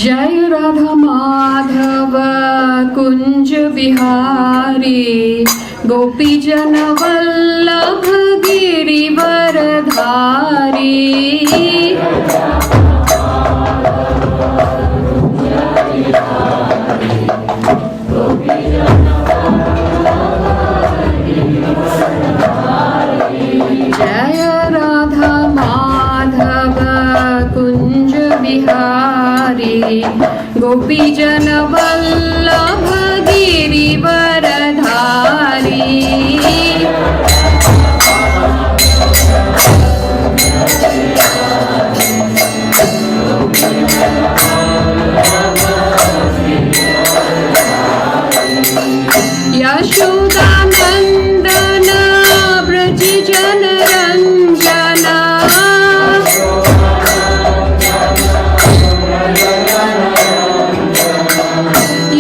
जय राधा माधव कुंज बिहारी गोपी जन वल्लभ गिरिवर धारी। जय राधा माधव कुंज बिहारी गोपी जन वल्लभ गिरिवर धारी। यशोदा नंदन ब्रज जन रंजना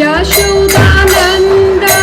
यशोदा नंदन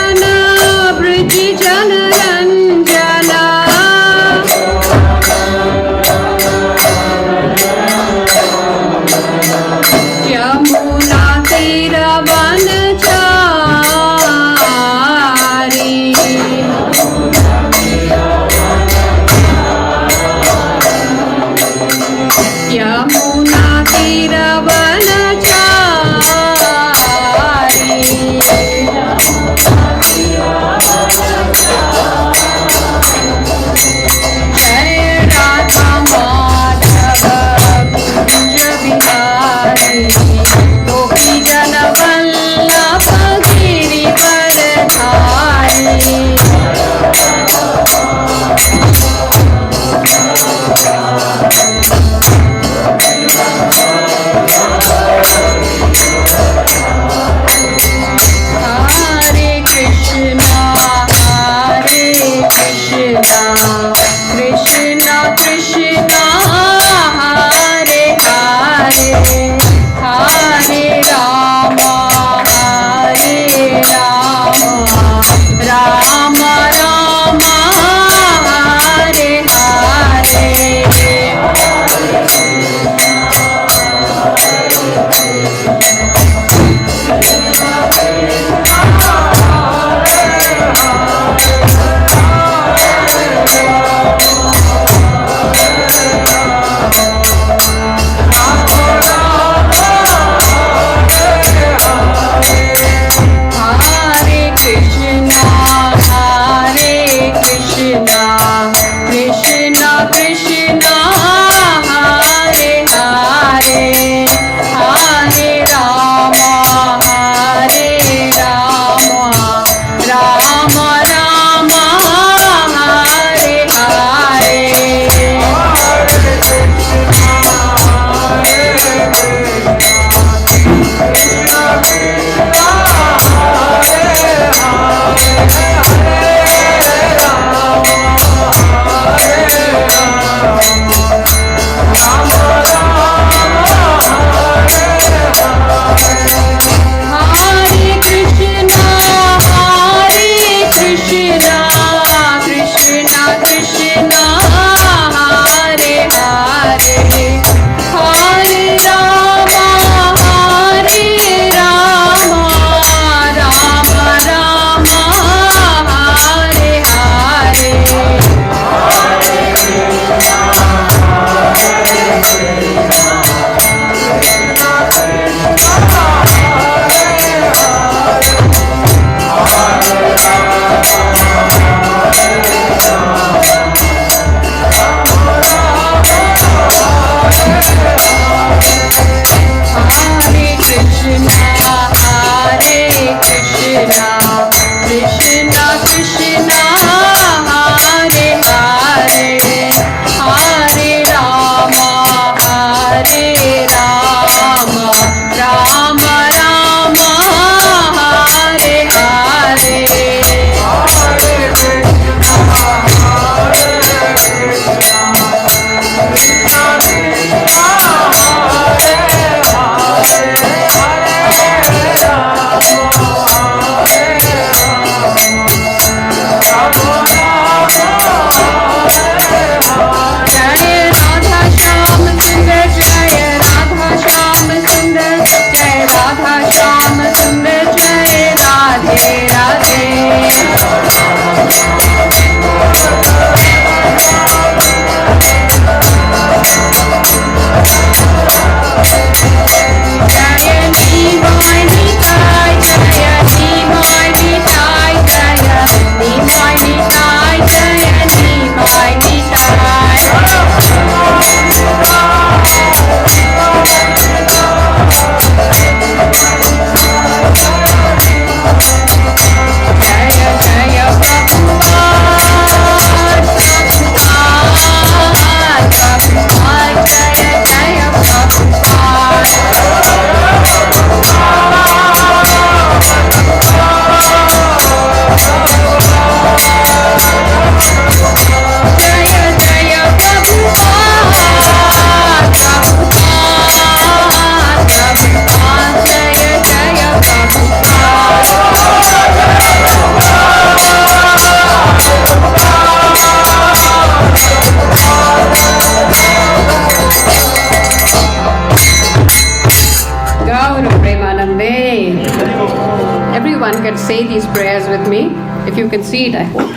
can say these prayers with me. If you can see it, I hope.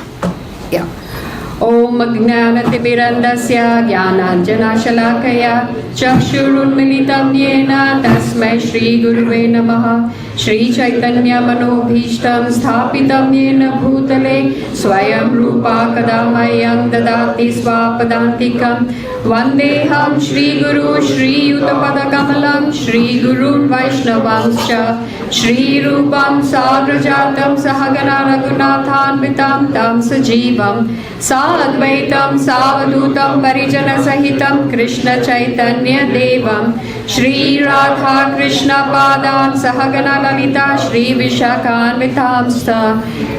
Yeah. Om Jnanatimirandasya Jnananjanashalakaya Chakshurunmilitam Yena Tasmai Shri Guruve Namaha Shri Chaitanya Manobhishtam Sthapitam Yena Bhutale Swayam Rupa Kadamayam Dadati Swapadantikam Vandeham Shri Guru Shri Yuttapada Kamalam Shri Gurun Vaishnavanscha Shri Rupam Sagrajatam Sahagana Raghunathanvitam Tam Sajivam Sadvaitam Savadutam Parijana Sahitam Krishna Chaitanya Devam Shri Radha Krishna Padan Sahagana Lalita Shri Vishakhanvitamsta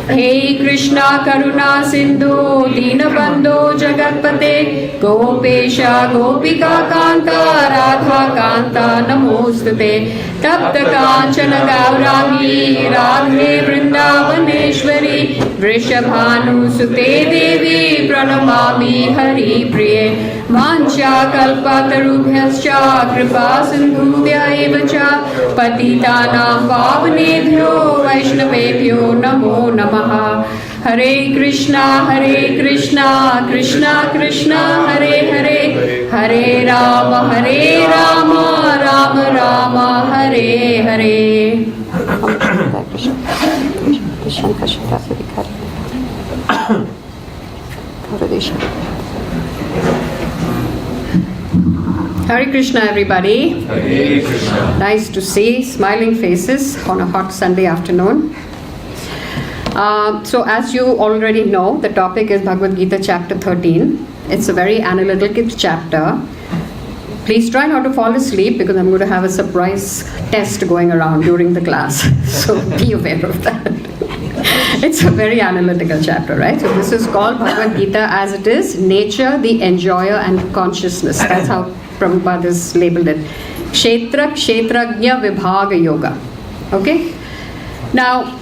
Hey Krishna Karuna Sindhu Dinabandho Jagatpate Gopesha Gopika Kanta Radha Kanta Namostate Tapta Kanchana Gaurangi Radhe Vrindavaneshwari Vrishabhanu Sute Devi Pranamami Hari Priye Mancha Kalpatarubhyascha Kripa Sindhubhya Evacha Patitanam Pavanebhyo Vaishnavebhyo Namo Namaha Hare Krishna Krishna Krishna Hare Hare Hare Rama Rama Rama Hare Hare Hare Krishna, everybody. Hare Krishna. Nice to see smiling faces on a hot Sunday afternoon. So as you already know, the topic is Bhagavad Gita chapter 13. It's a very analytical chapter. Please try not to fall asleep because I'm going to have a surprise test going around during the class. So be aware of that. It's a very analytical chapter, right? So this is called Bhagavad Gita as it is, nature, the enjoyer and consciousness. That's how Prabhupada has labeled it. Kshetra, Kshetrajna, Vibhaga Yoga. Okay? Now,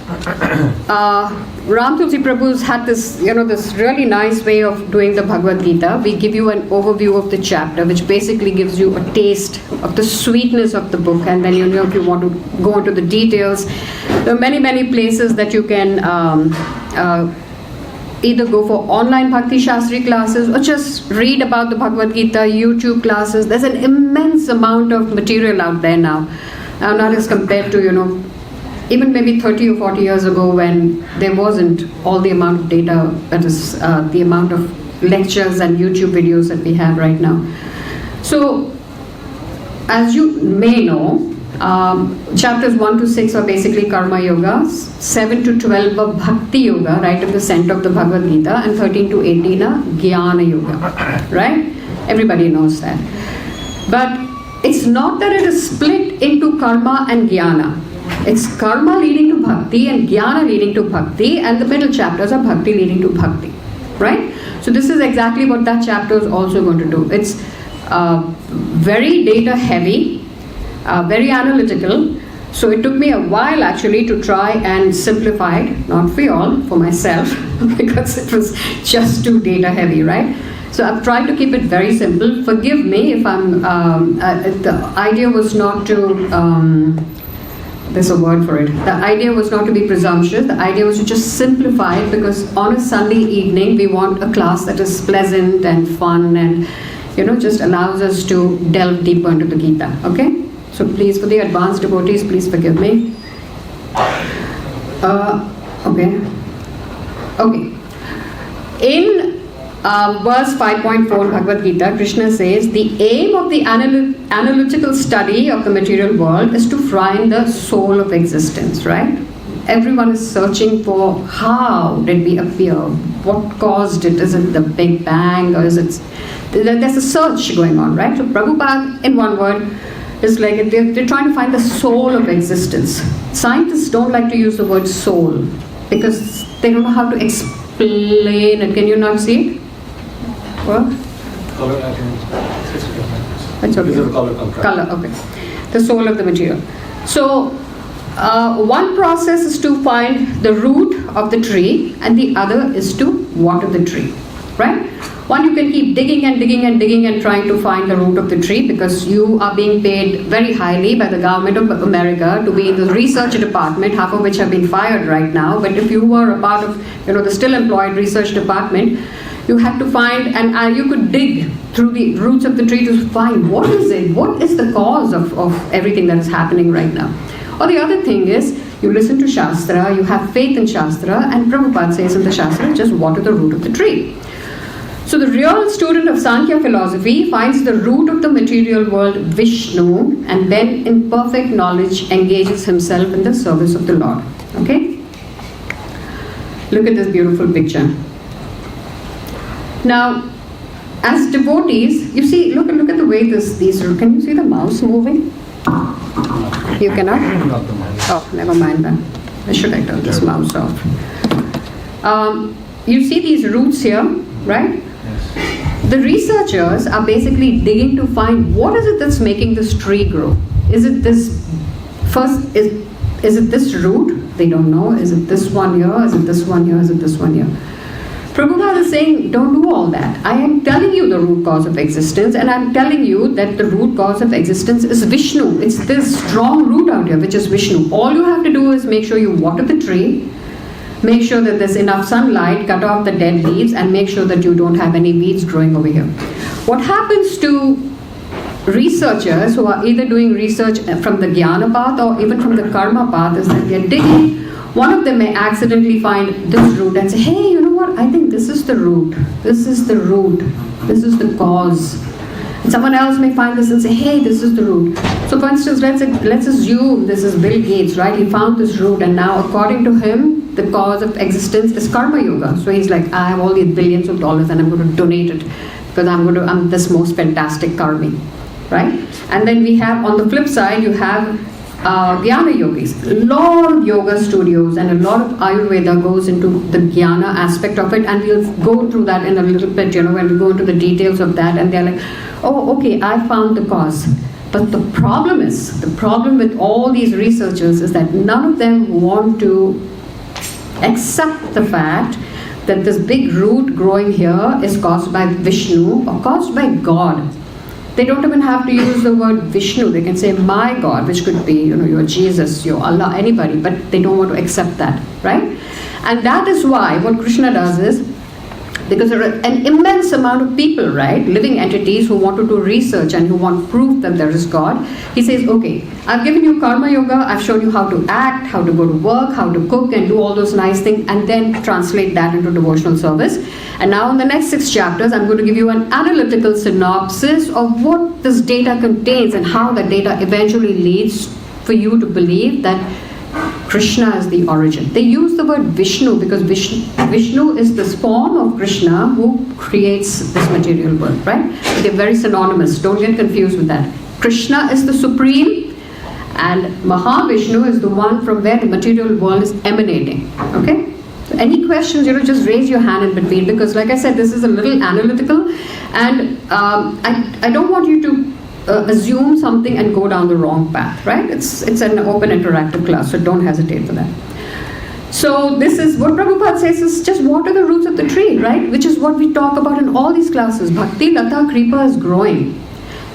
Ram Tulsi Prabhu's had this, this really nice way of doing the Bhagavad Gita. We give you an overview of the chapter, which basically gives you a taste of the sweetness of the book. And then, if you want to go into the details, there are many, many places that you can either go for online Bhakti Shastri classes or just read about the Bhagavad Gita, YouTube classes. There's an immense amount of material out there now. Not as compared to, even maybe 30 or 40 years ago when there wasn't all the amount of data, that is the amount of lectures and YouTube videos that we have right now. So, as you may know, chapters 1 to 6 are basically Karma Yoga, 7 to 12 are Bhakti Yoga, right at the center of the Bhagavad Gita, and 13 to 18 are Jnana Yoga, right? Everybody knows that. But it's not that it is split into Karma and Jnana. It's Karma leading to Bhakti and Jnana leading to Bhakti, and the middle chapters are Bhakti leading to Bhakti, right? So this is exactly what that chapter is also going to do. It's very data heavy, very analytical. So it took me a while actually to try and simplify it, not for you all, for myself, because it was just too data heavy, right? So I've tried to keep it very simple. Forgive me if I'm, the idea was not to, there's a word for it. The idea was not to be presumptuous. The idea was to just simplify it because on a Sunday evening, we want a class that is pleasant and fun and, just allows us to delve deeper into the Gita, okay? So please, for the advanced devotees, please forgive me. Okay. In verse 5.4 Bhagavad Gita, Krishna says, the aim of the analytical study of the material world is to find the soul of existence, right? Everyone is searching for how did we appear? What caused it? Is it the Big Bang or is it... There's a search going on, right? So Prabhupada, in one word, is like they're trying to find the soul of existence. Scientists don't like to use the word soul because they don't know how to explain it. Can you not see it? What? Color, I It's okay. This is color contrast. Color, okay. The soul of the material. So, one process is to find the root of the tree and the other is to water the tree. right? One, you can keep digging and digging and digging and trying to find the root of the tree because you are being paid very highly by the government of America to be in the research department, half of which have been fired right now. But if you were a part of, the still employed research department, you had to find, and you could dig through the roots of the tree to find what is it, what is the cause of everything that is happening right now. Or the other thing is, you listen to Shastra, you have faith in Shastra, and Prabhupada says in the Shastra, just water the root of the tree. So the real student of Sankhya philosophy finds the root of the material world, Vishnu, and then in perfect knowledge engages himself in the service of the Lord. Okay? Look at this beautiful picture. Now, as devotees, you see, look at the way these are. Can you see the mouse moving? You cannot? Oh, never mind then. Why should I turn this mouse off? You see these roots here, right? Yes. The researchers are basically digging to find what is it that's making this tree grow. Is it this is it this root? They don't know. Is it this one here? Is it this one here? Is it this one here? Prabhupada is saying, don't do all that. I am telling you the root cause of existence, and I'm telling you that the root cause of existence is Vishnu. It's this strong root out here, which is Vishnu. All you have to do is make sure you water the tree, make sure that there's enough sunlight, cut off the dead leaves, and make sure that you don't have any weeds growing over here. What happens to researchers who are either doing research from the Jnana path or even from the Karma path is that they're digging. One of them may accidentally find this root and say, hey, you know what, I think this is the root. This is the root. This is the cause. And someone else may find this and say, hey, this is the root. So for instance, let's assume this is Bill Gates, right? He found this root, and now according to him, the cause of existence is karma yoga. So he's like, I have all these billions of dollars and I'm going to donate it because I'm this most fantastic karmi, right? And then we have, on the flip side, you have Jnana yogis. A lot of yoga studios and a lot of Ayurveda goes into the Jnana aspect of it, and we'll go through that in a little bit, when we go into the details of that, and they're like, oh, okay, I found the cause. But the problem with all these researchers is that none of them want to accept the fact that this big root growing here is caused by Vishnu or caused by God. They don't even have to use the word Vishnu. They can say my God, which could be, your Jesus, your Allah, anybody, but they don't want to accept that, right? And that is why what Krishna does is, because there are an immense amount of people, right, living entities who want to do research and who want proof that there is God, he says, okay, I've given you karma yoga, I've shown you how to act, how to go to work, how to cook and do all those nice things, and then translate that into devotional service. And now in the next 6 chapters, I'm going to give you an analytical synopsis of what this data contains and how the data eventually leads for you to believe that Krishna is the origin. They use the word Vishnu because Vishnu is this form of Krishna who creates this material world, right? They're very synonymous. Don't get confused with that. Krishna is the supreme, and Mahavishnu is the one from where the material world is emanating. Okay? So any questions, just raise your hand in between, because like I said, this is a little analytical, and I don't want you to assume something and go down the wrong path, right? It's an open interactive class, so don't hesitate for that. So this is what Prabhupada says is just water the roots of the tree, right? Which is what we talk about in all these classes. Bhakti Lata Kripa is growing.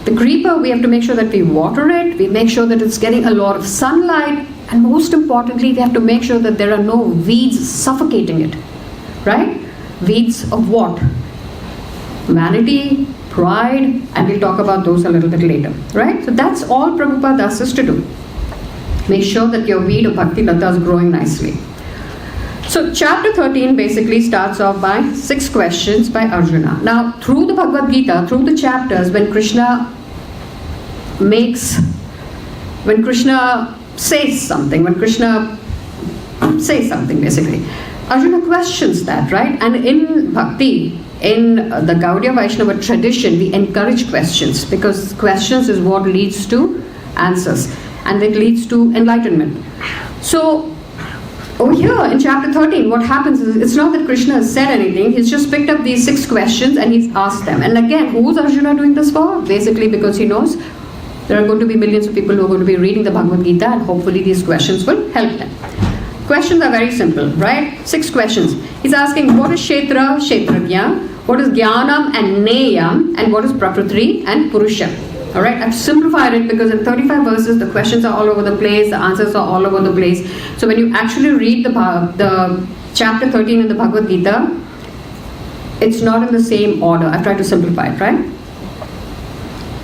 The Kripa, we have to make sure that we water it, we make sure that it's getting a lot of sunlight, and most importantly, we have to make sure that there are no weeds suffocating it, right? Weeds of what? Vanity, pride, and we'll talk about those a little bit later, right? So that's all Prabhupada asks us to do. Make sure that your weed of Bhakti Lata is growing nicely. So chapter 13 basically starts off by 6 questions by Arjuna. Now, through the Bhagavad Gita, through the chapters, when Krishna says something basically, Arjuna questions that, right? And in Bhakti, in the Gaudiya Vaishnava tradition, we encourage questions, because questions is what leads to answers, and it leads to enlightenment. So over here in chapter 13, what happens is, it's not that Krishna has said anything, he's just picked up these 6 questions and he's asked them. And again, who's Arjuna doing this for? Basically because he knows there are going to be millions of people who are going to be reading the Bhagavad Gita, and hopefully these questions will help them. Questions are very simple, right? 6 questions. He's asking, what is Kshetra, Kshetrajna? what is Jnanam and Neyam, and what is Prakriti and Purusha. Alright, I've simplified it because in 35 verses the questions are all over the place, the answers are all over the place. So when you actually read the chapter 13 in the Bhagavad Gita, it's not in the same order. I've tried to simplify it, right?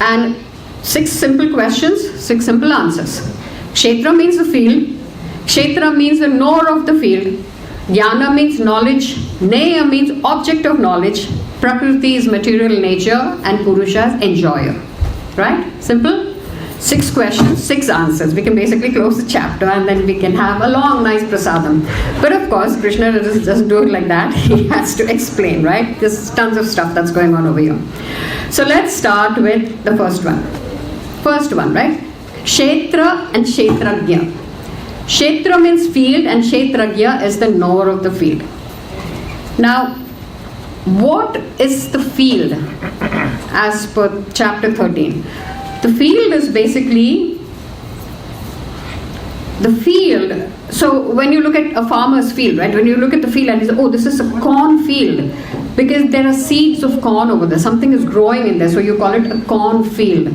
And 6 simple questions, 6 simple answers. Kshetra means the field. Kshetra means the knower of the field. Jnana means knowledge. Neya means object of knowledge. Prakriti is material nature, and Purusha is enjoyer. Right? Simple? 6 questions, 6 answers. We can basically close the chapter and then we can have a long, nice prasadam. But of course, Krishna doesn't do it like that. He has to explain, right? There's tons of stuff that's going on over here. So let's start with the first one. First one, right? Kshetra and Kshetrajna. Kshetra means field and Kshetrajna is the knower of the field. Now, what is the field as per chapter 13? The field is basically the field. So when you look at a farmer's field, right? When you look at the field and you say, oh, this is a corn field, because there are seeds of corn over there. Something is growing in there, so you call it a corn field.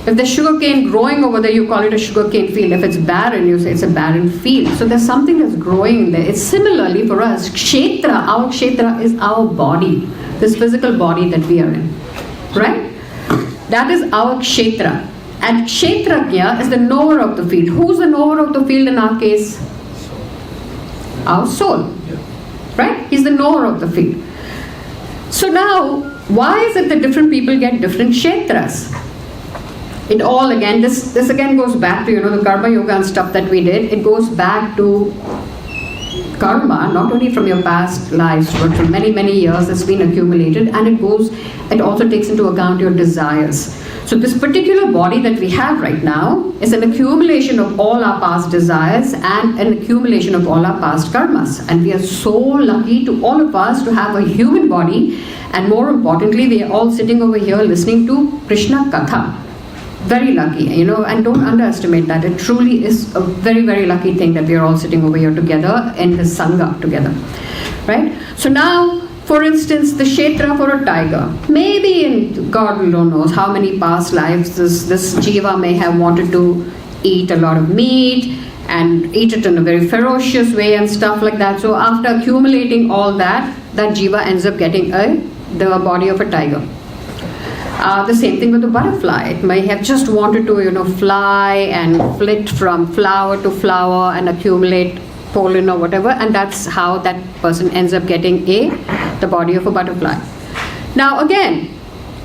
If there's sugarcane growing over there, you call it a sugarcane field. If it's barren, you say it's a barren field. So there's something that's growing in there. It's similarly for us. Kshetra, our kshetra is our body, this physical body that we are in, right? That is our kshetra. And kshetrajna is the knower of the field. Who's the knower of the field in our case? Our soul, right? He's the knower of the field. So now, why is it that different people get different kshetras? It all again, this again goes back to, the karma yoga and stuff that we did. It goes back to karma, not only from your past lives, but from many, many years that's been accumulated, and it also takes into account your desires. So this particular body that we have right now is an accumulation of all our past desires and an accumulation of all our past karmas. And we are so lucky, to all of us, to have a human body, and more importantly, we are all sitting over here listening to Krishna Katha. Very lucky, and don't underestimate that. It truly is a very, very lucky thing that we are all sitting over here together in the Sangha together, right? So now, for instance, the kshetra for a tiger. Maybe in God alone knows how many past lives this jiva may have wanted to eat a lot of meat and eat it in a very ferocious way and stuff like that. So after accumulating all that jiva ends up getting the body of a tiger. The same thing with the butterfly. It may have just wanted to, fly and flit from flower to flower and accumulate pollen or whatever, and that's how that person ends up getting the body of a butterfly. Now again,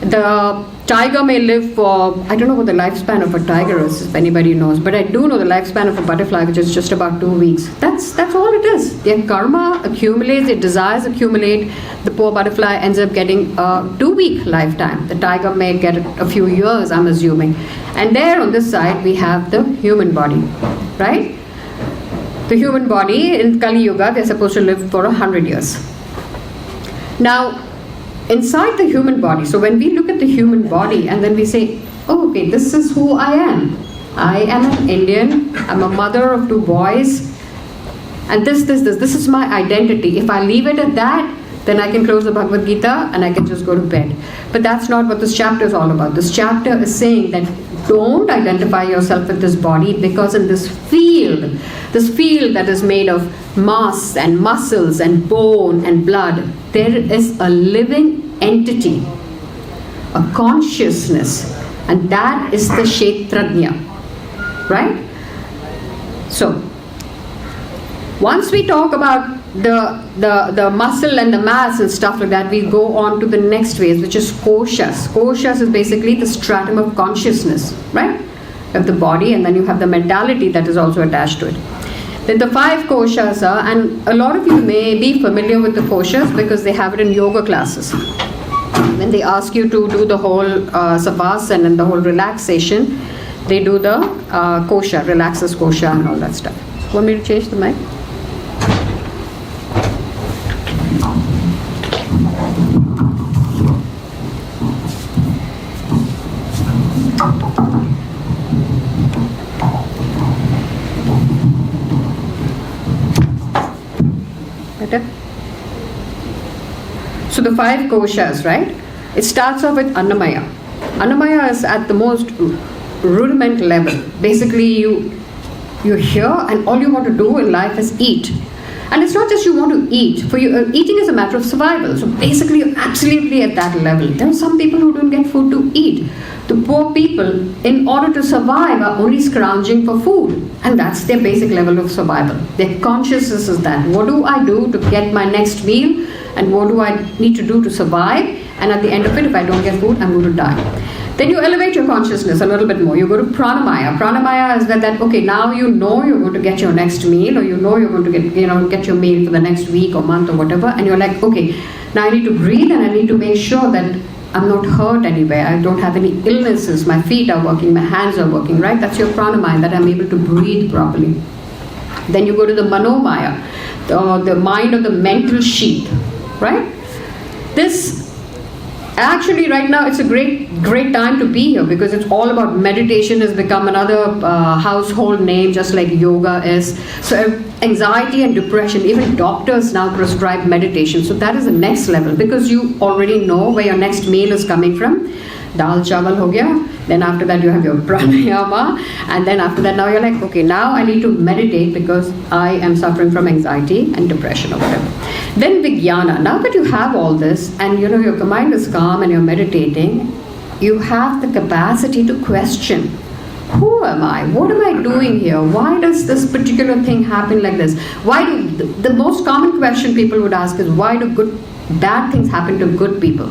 the tiger may live for, I don't know what the lifespan of a tiger is, if anybody knows, but I do know the lifespan of a butterfly, which is just about 2 weeks. That's all it is. Their karma accumulates, their desires accumulate. The poor butterfly ends up getting a 2-week lifetime. The tiger may get a few years, I'm assuming. And there on this side, we have the human body, right? The human body in Kali Yuga, they're supposed to live for 100 years. Now, inside the human body, so when we look at the human body and then we say, oh, okay, this is who I am. I am an Indian, I'm a mother of 2 boys, and this is my identity. If I leave it at that, then I can close the Bhagavad Gita and I can just go to bed. But that's not what this chapter is all about. This chapter is saying that don't identify yourself with this body, because in this field that is made of mass and muscles and bone and blood, there is a living entity, a consciousness, and that is the Kshetrajna, right? So, once we talk about the muscle and the mass and stuff like that, we go on to the next phase, which is koshas. Koshas is basically the stratum of consciousness, right? You have the body, and then you have the mentality that is also attached to it. Then the 5 koshas are, and a lot of you may be familiar with the koshas because they have it in yoga classes. When they ask you to do the whole savasana and the whole relaxation, they do the kosha, relaxes kosha and all that stuff. Want me to change the mic? So the 5 koshas, right? It starts off with Annamaya. Annamaya is at the most rudiment level. Basically, you're here and all you want to do in life is eat. And it's not just you want to eat. For you, eating is a matter of survival. So basically, you're absolutely at that level. There are some people who don't get food to eat. The poor people, in order to survive, are only scrounging for food. And that's their basic level of survival. Their consciousness is that. What do I do to get my next meal? And what do I need to do to survive? And at the end of it, if I don't get food, I'm going to die. Then you elevate your consciousness a little bit more. You go to pranamaya. Pranamaya is that okay, now you know you're going to get your next meal, or you know you're going to get your meal for the next week or month or whatever, and you're like, okay, now I need to breathe and I need to make sure that I'm not hurt anywhere. I don't have any illnesses. My feet are working, my hands are working, right? That's your pranamaya, that I'm able to breathe properly. Then you go to the manomaya, the mind or the mental sheath, right? This actually, right now, it's a great time to be here because it's all about meditation. Has become another household name, just like yoga is. So anxiety and depression, even doctors now prescribe meditation. So that is the next level because you already know where your next meal is coming from. Dal chawal ho gaya. Then after that you have your pranayama, and then after that now you're like, okay, now I need to meditate because I am suffering from anxiety and depression or whatever. Then Vijnana. Now that you have all this and your mind is calm and you're meditating, you have the capacity to question. Who am I? What am I doing here? Why does this particular thing happen like this? Why do the most common question people would ask is, why do bad things happen to good people?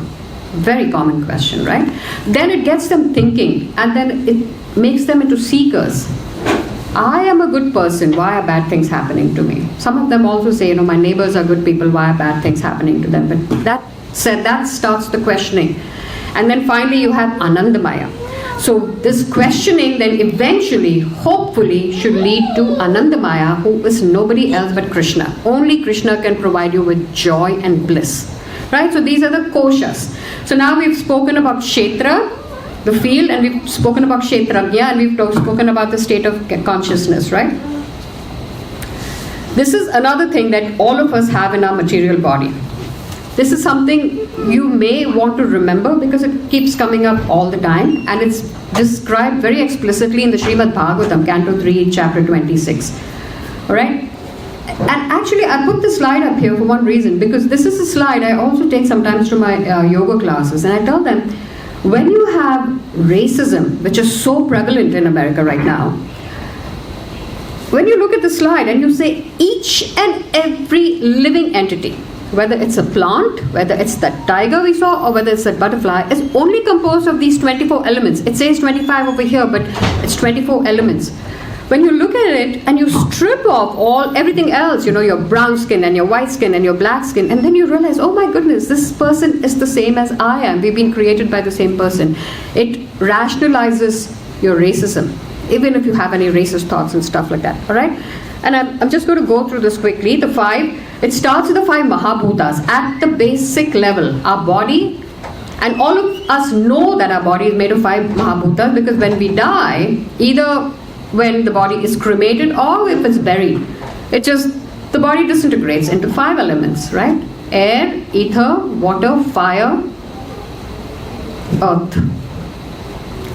Very common question, right? Then it gets them thinking, and then it makes them into seekers. I am a good person, why are bad things happening to me? Some of them also say, my neighbors are good people, why are bad things happening to them? But that starts the questioning. And then finally you have Anandamaya. So this questioning then eventually, hopefully, should lead to Anandamaya, who is nobody else but Krishna. Only Krishna can provide you with joy and bliss. Right? So these are the koshas. So now we've spoken about Kshetra, the field, and we've spoken about Kshetrajna, and we've spoken about the state of consciousness, right? This is another thing that all of us have in our material body. This is something you may want to remember because it keeps coming up all the time, and it's described very explicitly in the Srimad Bhagavatam, Canto 3, Chapter 26. Alright? And actually, I put the slide up here for one reason, because this is a slide I also take sometimes to my yoga classes, and I tell them, when you have racism, which is so prevalent in America right now, when you look at the slide and you say each and every living entity, whether it's a plant, whether it's that tiger we saw, or whether it's that butterfly, is only composed of these 24 elements. It says 25 over here, but it's 24 elements. When you look at it and you strip off everything else, your brown skin and your white skin and your black skin, and then you realize, oh my goodness, this person is the same as I am. We've been created by the same person. It rationalizes your racism, even if you have any racist thoughts and stuff like that. All right? And I'm just going to go through this quickly. It starts with the 5 Mahabhutas at the basic level. Our body, and all of us know that our body is made of 5 Mahabhutas, because when we die, either when the body is cremated or if it's buried, the body disintegrates into 5 elements, right? Air, ether, water, fire, earth.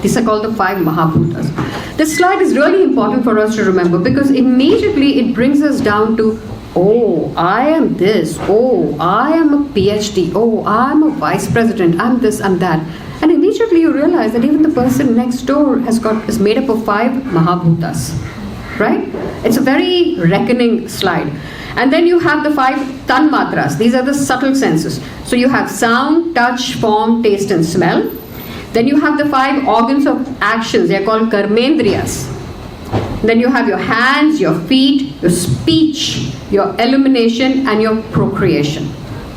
These are called the 5 Mahabhutas. This slide is really important for us to remember, because immediately it brings us down to, oh, I am this, oh, I am a PhD, oh, I am a vice president, I'm this, I'm that. And immediately you realize that even the person next door is made up of 5 Mahabhutas, right? It's a very reckoning slide. And then you have the 5 Tanmatras. These are the subtle senses. So you have sound, touch, form, taste and smell. Then you have the 5 organs of actions. They are called Karmendriyas. Then you have your hands, your feet, your speech, your elimination and your procreation.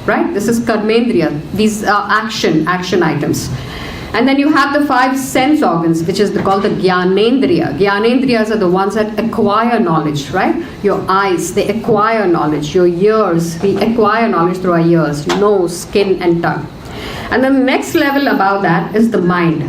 Right? This is Karmendriya. These are action items. And then you have the 5 sense organs, which is called the Jnanendriya. Jnanendriyas are the ones that acquire knowledge, right? Your eyes, they acquire knowledge. Your ears, we acquire knowledge through our ears, nose, skin and tongue. And then the next level above that is the mind.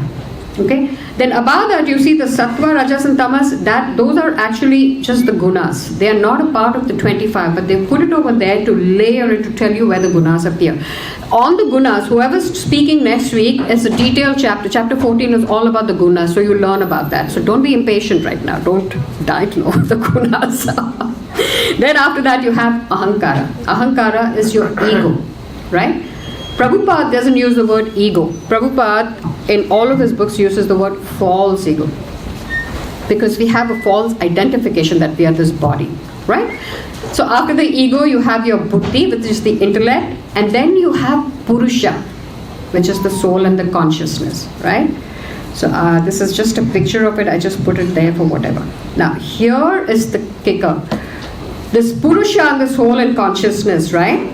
Okay? Then above that you see the sattva, rajas and tamas, those are actually just the gunas. They are not a part of the 25, but they put it over there to layer it, to tell you where the gunas appear. On the gunas, whoever's speaking next week is a detailed chapter. Chapter 14 is all about the gunas, so you learn about that. So don't be impatient right now. Don't die to know what the gunas are. Then after that you have ahankara. Ahankara is your ego, right? Prabhupada doesn't use the word ego. Prabhupada in all of his books uses the word false ego. Because we have a false identification that we are this body, right? So after the ego you have your buddhi, which is the intellect, and then you have purusha, which is the soul and the consciousness, right? So this is just a picture of it. I just put it there for whatever. Now here is the kicker. This purusha and the soul and consciousness, right?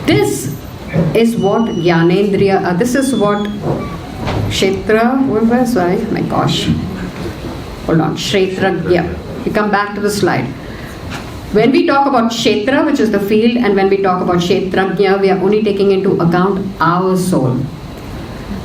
This is what Jnanendriya, this is what Kshetra, where's I? My gosh. Hold on, Kshetragya. We come back to the slide. When we talk about Kshetra, which is the field, and when we talk about Kshetragya, we are only taking into account our soul.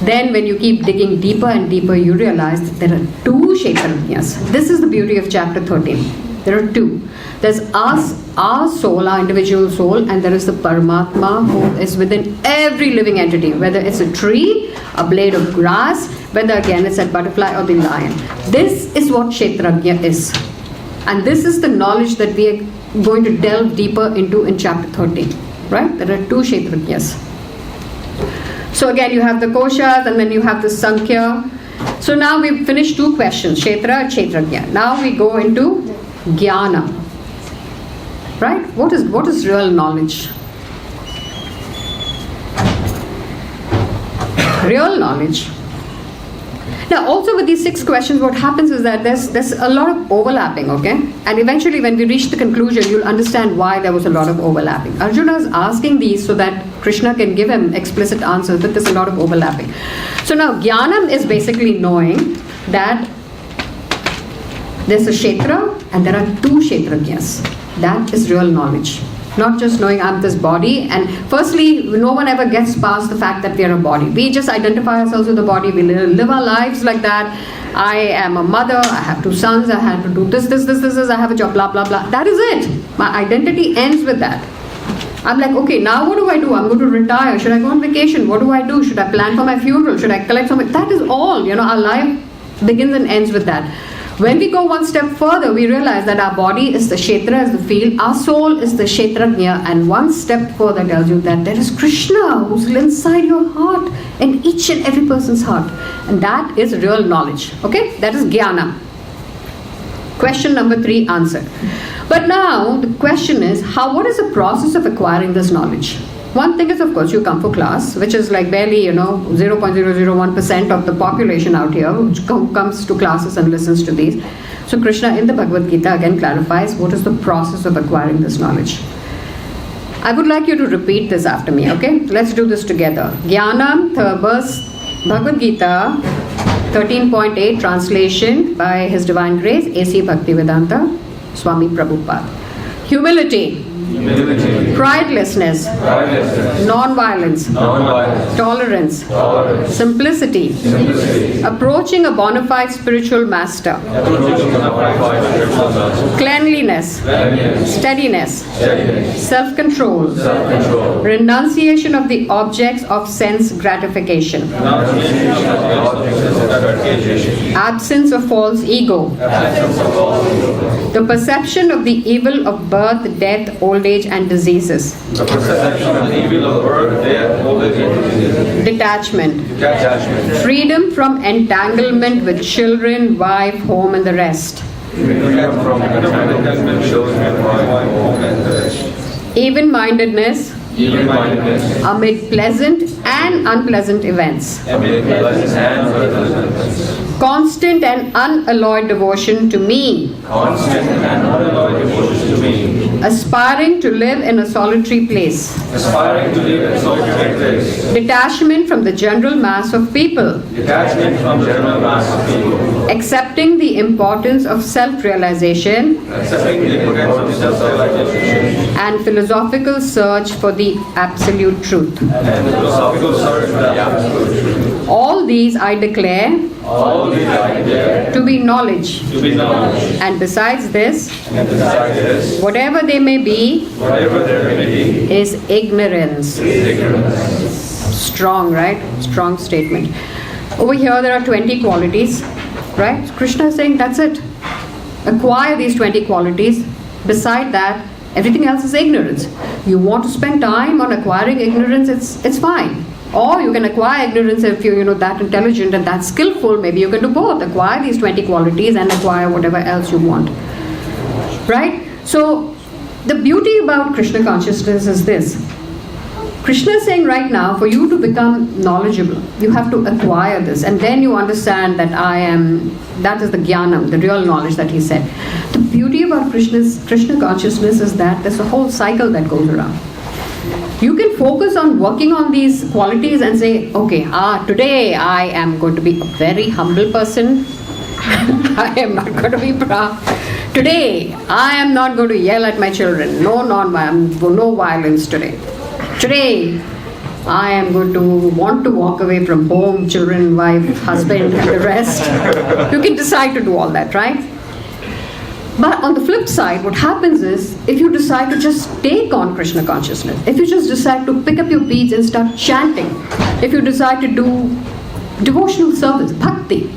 Then when you keep digging deeper and deeper, you realize that there are two Kshetragnyas. This is the beauty of chapter 13. There are two. There's us, our soul, our individual soul, and there is the Paramatma who is within every living entity, whether it's a tree, a blade of grass, whether again it's a butterfly or the lion. This is what Kshetragya is. And this is the knowledge that we are going to delve deeper into in chapter 13. Right? There are two Kshetragnyas. So again you have the koshas and then you have the Sankhya. So now we've finished two questions, Kshetra and Kshetragya. Now we go into Jnana. Right? What is real knowledge? Real knowledge. Now also with these 6 questions, what happens is that there's a lot of overlapping, okay? And eventually when we reach the conclusion, you'll understand why there was a lot of overlapping. Arjuna is asking these so that Krishna can give him explicit answers, but there's a lot of overlapping. So now Jnanam is basically knowing that there's a Kshetra and there are two Kshetragnyas. That is real knowledge. Not just knowing I'm this body. And firstly, no one ever gets past the fact that we are a body. We just identify ourselves with the body. We live our lives like that. I am a mother. I have 2 sons. I have to do this. I have a job, blah, blah, blah. That is it. My identity ends with that. I'm like, okay, now what do I do? I'm going to retire. Should I go on vacation? What do I do? Should I plan for my funeral? Should I collect something? That is all. Our life begins and ends with that. When we go one step further, we realize that our body is the Kshetra, is the field, our soul is the Kshetragnya, and one step further tells you that there is Krishna who's inside your heart, in each and every person's heart. And that is real knowledge. Okay? That is Jnana. Question number 3 answered. But now the question is, what is the process of acquiring this knowledge? One thing is, of course, you come for class, which is like barely, 0.001% of the population out here which comes to classes and listens to these. So Krishna in the Bhagavad Gita again clarifies what is the process of acquiring this knowledge. I would like you to repeat this after me, okay? Let's do this together. Jnanam, verse Bhagavad Gita 13.8, translation by His Divine Grace, A.C. Bhaktivedanta Swami Prabhupada. Humility. Pridelessness, non-violence, tolerance, simplicity, approaching a bona fide spiritual master, cleanliness, steadiness, self-control, renunciation of the objects of sense gratification, absence of false ego, the perception of the evil of birth, death, old age and diseases. The perception of the evil of birth, death, old age and diseases. Detachment. Freedom from entanglement with children, wife, home and the rest. Freedom from entanglement with children, wife, home and the rest. Even-mindedness. Amid pleasant and unpleasant events. Constant and unalloyed devotion to me. Aspiring to live in a solitary place. Detachment from the general mass of people. Accepting the importance of self-realization. And philosophical search for the absolute truth. All these I declare All these I declare to be knowledge. to be knowledge. And besides this, And besides this, whatever they may be, whatever there may be, is ignorance. is ignorance. Strong, right? Strong statement. Over here there are 20 qualities, right? Krishna is saying that's it. Acquire these 20 qualities. Beside that, everything else is ignorance. You want to spend time on acquiring ignorance, it's fine. Or you can acquire ignorance if you're that intelligent and that skillful. Maybe you can do both. Acquire these 20 qualities and acquire whatever else you want. Right? So the beauty about Krishna consciousness is this. Krishna is saying right now, for you to become knowledgeable, you have to acquire this, and then you understand that that is the jnanam, the real knowledge that he said. The beauty about Krishna consciousness is that there's a whole cycle that goes around. You can focus on working on these qualities and say, okay, today I am going to be a very humble person. I am not going to be proud. Today I am not going to yell at my children. No violence today. Today, I am going to want to walk away from home, children, wife, husband, and the rest. You can decide to do all that, right? But on the flip side, what happens is, if you decide to just take on Krishna consciousness, if you just decide to pick up your beads and start chanting, if you decide to do devotional service, bhakti,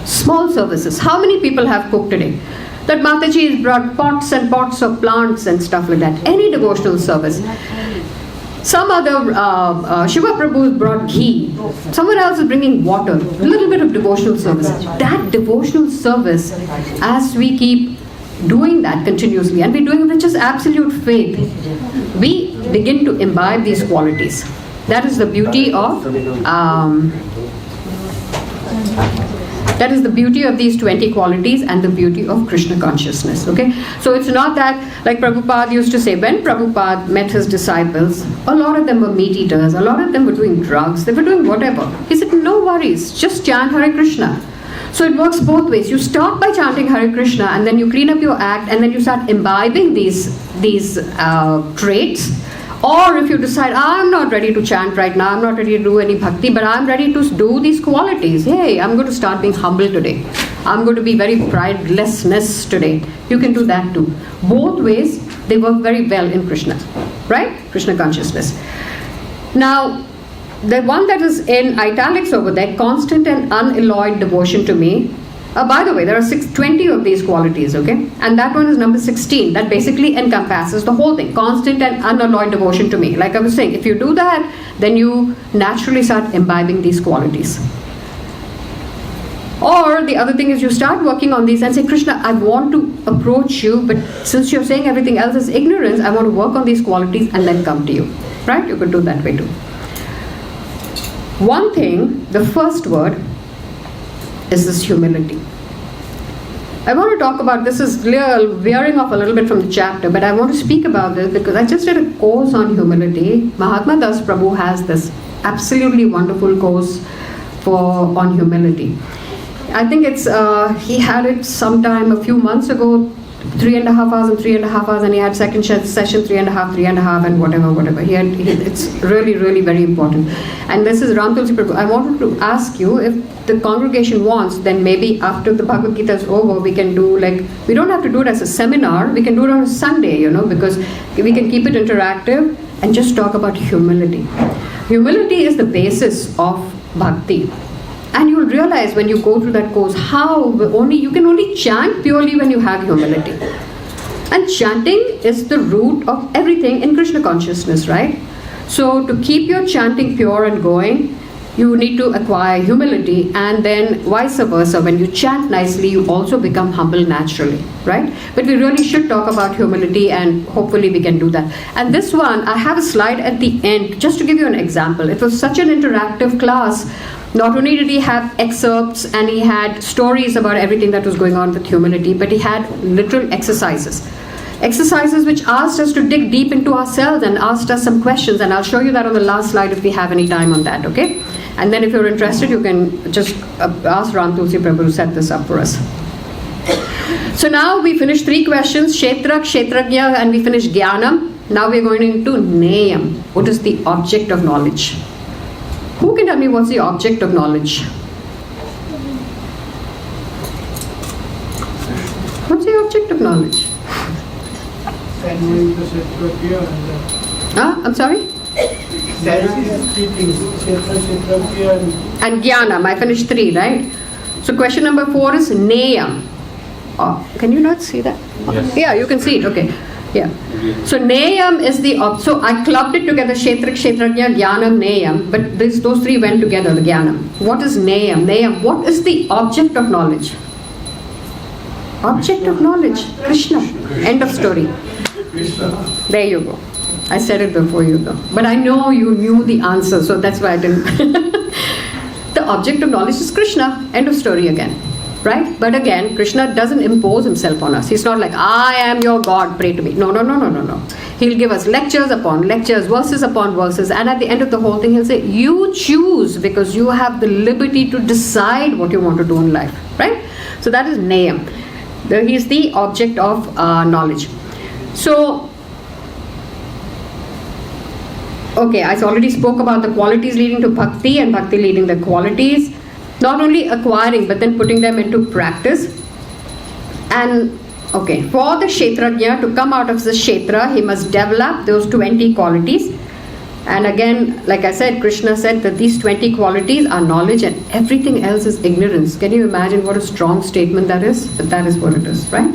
small services. How many people have cooked today? That Mataji has brought pots and pots of plants and stuff like that. Any devotional service. Some other, Shiva Prabhu brought ghee. Someone else is bringing water. A little bit of devotional service. That devotional service, as we keep doing that continuously, and we're doing it with just absolute faith, we begin to imbibe these qualities. That is the beauty of these 20 qualities and the beauty of Krishna consciousness. Okay, so it's not that, like Prabhupada used to say, when Prabhupada met his disciples, a lot of them were meat eaters, a lot of them were doing drugs, they were doing whatever. He said, no worries, just chant Hare Krishna. So it works both ways. You start by chanting Hare Krishna, and then you clean up your act, and then you start imbibing these traits. Or if you decide, I'm not ready to chant right now, I'm not ready to do any bhakti, but I'm ready to do these qualities. Hey, I'm going to start being humble today. I'm going to be very pridelessness today. You can do that too. Both ways, they work very well in Krishna. Right? Krishna consciousness. Now, the one that is in italics over there, constant and unalloyed devotion to me. By the way, there are 20 of these qualities, okay? And that one is number 16. That basically encompasses the whole thing. Constant and unalloyed devotion to me. Like I was saying, if you do that, then you naturally start imbibing these qualities. Or the other thing is you start working on these and say, Krishna, I want to approach you, but since you're saying everything else is ignorance, I want to work on these qualities and then come to you. Right? You could do that way too. One thing, the first word, is this humility. I want to talk about, this is veering off a little bit from the chapter, but I want to speak about this because I just did a course on humility. Mahatma Das Prabhu has this absolutely wonderful course on humility. I think he had it sometime a few months ago, 3.5 hours and 3.5 hours, and he had second session 3.5 and whatever. It's really, really very important. And this is Ram Tulsi Prabhu. I wanted to ask you, if the congregation wants, then maybe after the Bhagavad Gita is over, we can do we don't have to do it as a seminar, we can do it on a Sunday, because we can keep it interactive and just talk about humility. Humility is the basis of bhakti. And you will realize when you go through that course you can only chant purely when you have humility. And chanting is the root of everything in Krishna consciousness, right? So to keep your chanting pure and going, you need to acquire humility, and then vice versa. When you chant nicely, you also become humble naturally, right? But we really should talk about humility, and hopefully we can do that. And this one, I have a slide at the end just to give you an example. It was such an interactive class. Not only did he have excerpts and he had stories about everything that was going on with humility, but he had literal exercises. Exercises which asked us to dig deep into ourselves and asked us some questions, and I'll show you that on the last slide if we have any time on that, okay? And then if you're interested, you can just ask Ram Tulsi Prabhu to set this up for us. So now we finished 3 questions, Kshetra, Kshetrajna, and we finished Jnanam. Now we're going into Neyam. What is the object of knowledge? Who can tell me what's the object of knowledge? What's the object of knowledge? I'm sorry? And Jnanam, I finished 3, right? So question number 4 is Neyam. Oh, can you not see that? Yes. Yeah, you can see it, okay. Yeah. So Neyam is the, so I clubbed it together, Kshetra, Kshetrajna, Jnanam, Neyam, but those 3 went together, the Jnanam. What is Neyam? Neyam, what is the object of knowledge? Object of knowledge, Krishna. End of story. There you go. I said it before you though. But I know you knew the answer, so that's why I didn't. The object of knowledge is Krishna. End of story again. Right? But again, Krishna doesn't impose himself on us. He's not like, I am your God, pray to me. No. He'll give us lectures upon lectures, verses upon verses, and at the end of the whole thing, he'll say, you choose, because you have the liberty to decide what you want to do in life. Right? So that is Neyam. He's the object of knowledge. So, okay, I already spoke about the qualities leading to bhakti and bhakti leading the qualities. Not only acquiring, but then putting them into practice. And, okay, for the Kshetrajna to come out of the Kshetra, he must develop those 20 qualities. And again, like I said, Krishna said that these 20 qualities are knowledge and everything else is ignorance. Can you imagine what a strong statement that is? But that is what it is, right?